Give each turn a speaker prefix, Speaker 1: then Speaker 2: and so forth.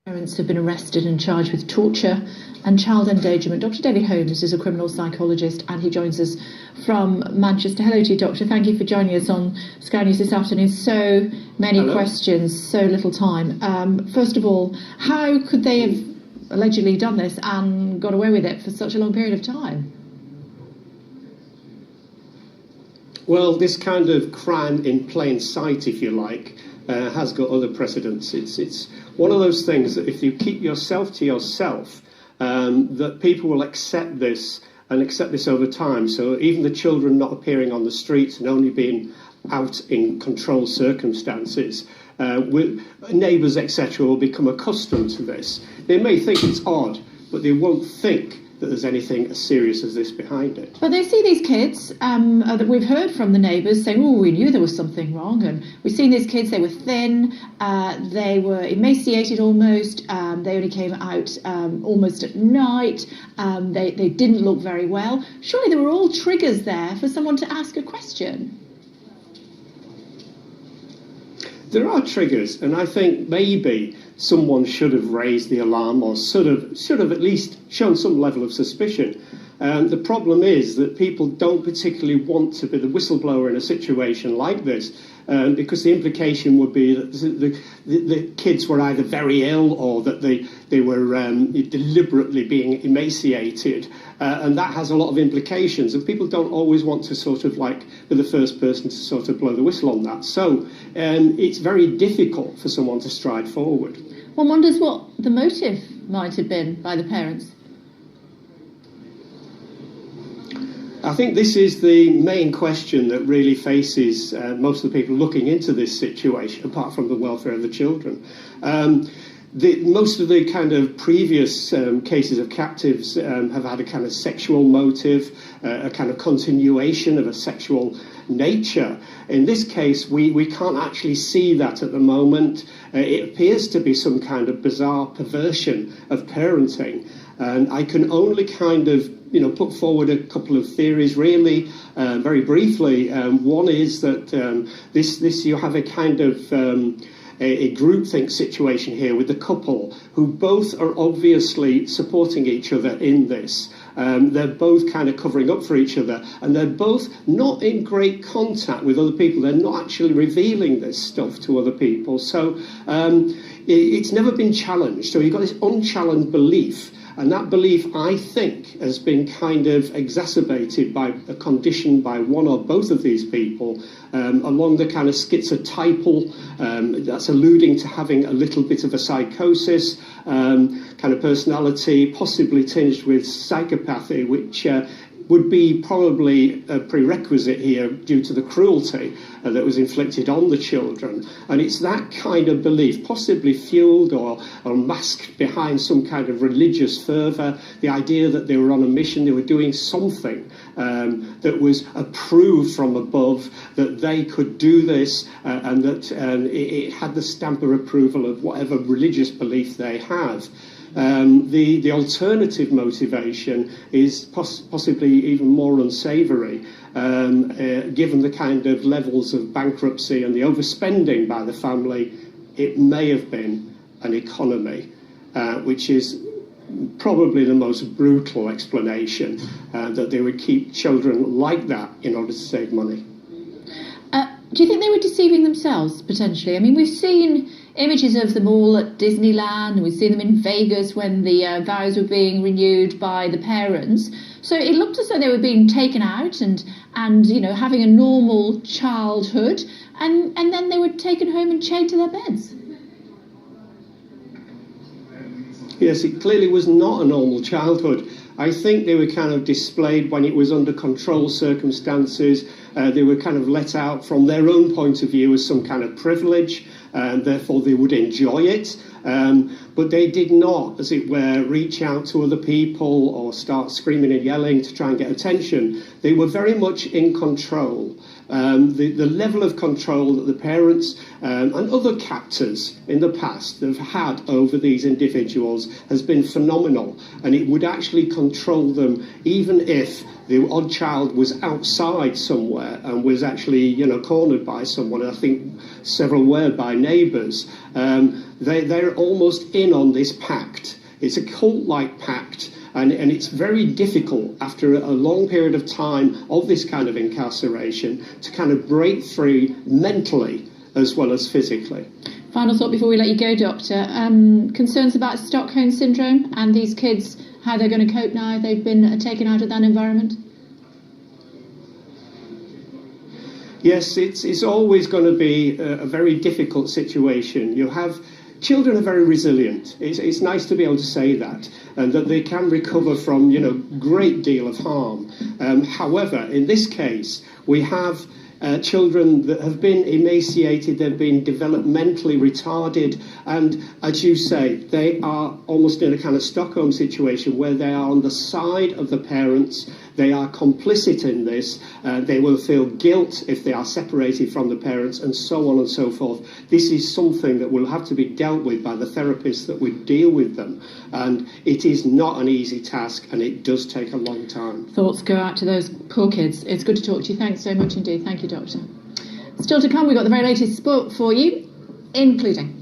Speaker 1: Parents have been arrested and charged with torture and child endangerment. Dr. David Holmes is a criminal psychologist and he joins us from Manchester. Hello to you, Doctor. Thank you for joining us on Sky News this afternoon. So many questions, so little time. First of all, how could they have allegedly done this and got away with it for such a long period of time?
Speaker 2: Well, this kind of crime in plain sight, if you like, has got other precedents. It's one of those things that if you keep yourself to yourself, that people will accept this and accept this over time. So even the children not appearing on the streets and only being out in controlled circumstances, with neighbours, etc., will become accustomed to this. They may think it's odd, but they won't think that there's anything as serious as this behind it.
Speaker 1: But they see these kids that we've heard from the neighbours saying, oh, we knew there was something wrong, and we've seen these kids, they were thin, they were emaciated almost, they only came out almost at night, they didn't look very well. Surely there were all triggers there for someone to ask a question.
Speaker 2: There are triggers, and I think maybe someone should have raised the alarm or should have at least shown some level of suspicion. The problem is that people don't particularly want to be the whistleblower in a situation like this, because the implication would be that the kids were either very ill or that they were deliberately being emaciated, and that has a lot of implications, and people don't always want to sort of like be the first person to sort of blow the whistle on that. So it's very difficult for someone to stride forward.
Speaker 1: One wonders what the motive might have been by the parents.
Speaker 2: I think this is the main question that really faces most of the people looking into this situation, apart from the welfare of the children. Most of the kind of previous cases of captives have had a kind of sexual motive, a kind of continuation of a sexual nature. In this case, we can't actually see that at the moment. It appears to be some kind of bizarre perversion of parenting. And I can only kind of put forward a couple of theories, really, very briefly. One is that this you have a kind of a groupthink situation here with the couple who both are obviously supporting each other in this. They're both kind of covering up for each other, and they're both not in great contact with other people. They're not actually revealing this stuff to other people. So it's never been challenged. So you've got this unchallenged belief. And that belief, I think, has been kind of exacerbated by a condition by one or both of these people along the kind of schizotypal, that's alluding to having a little bit of a psychosis, kind of personality, possibly tinged with psychopathy, which would be probably a prerequisite here due to the cruelty that was inflicted on the children. And it's that kind of belief, possibly fueled or masked behind some kind of religious fervour, the idea that they were on a mission, they were doing something that was approved from above, that they could do this, and that it had the stamp of approval of whatever religious belief they have. The alternative motivation is possibly even more unsavoury, given the kind of levels of bankruptcy and the overspending by the family. It may have been an economy, which is probably the most brutal explanation, that they would keep children like that in order to save money.
Speaker 1: Do you think they were deceiving themselves, potentially? I mean, we've seen images of them all at Disneyland, we've seen them in Vegas when the vows were being renewed by the parents. So it looked as though they were being taken out and having a normal childhood, and then they were taken home and chained to their beds.
Speaker 2: Yes, it clearly was not a normal childhood. I think they were kind of displayed when it was under controlled circumstances. They were kind of let out from their own point of view as some kind of privilege, and therefore they would enjoy it. But they did not, as it were, reach out to other people or start screaming and yelling to try and get attention. They were very much in control. The level of control that the parents and other captors in the past have had over these individuals has been phenomenal, and it would actually control them even if the odd child was outside somewhere and was actually, cornered by someone. I think several were by neighbours. They're almost in on this pact. It's a cult-like pact. And it's very difficult after a long period of time of this kind of incarceration to kind of break free mentally as well as physically.
Speaker 1: Final thought before we let you go, Doctor. Concerns about Stockholm Syndrome and these kids, how they're going to cope now they've been taken out of that environment?
Speaker 2: Yes, it's always going to be a very difficult situation. Children are very resilient. It's nice to be able to say that, and that they can recover from, great deal of harm. However, in this case, we have children that have been emaciated, they've been developmentally retarded, and as you say, they are almost in a kind of Stockholm situation where they are on the side of the parents. They are complicit in this. They will feel guilt if they are separated from the parents, and so on and so forth. This is something that will have to be dealt with by the therapists that would deal with them. And it is not an easy task, and it does take a long time.
Speaker 1: Thoughts go out to those poor kids. It's good to talk to you. Thanks so much indeed. Thank you, Doctor. Still to come, we've got the very latest sport for you, including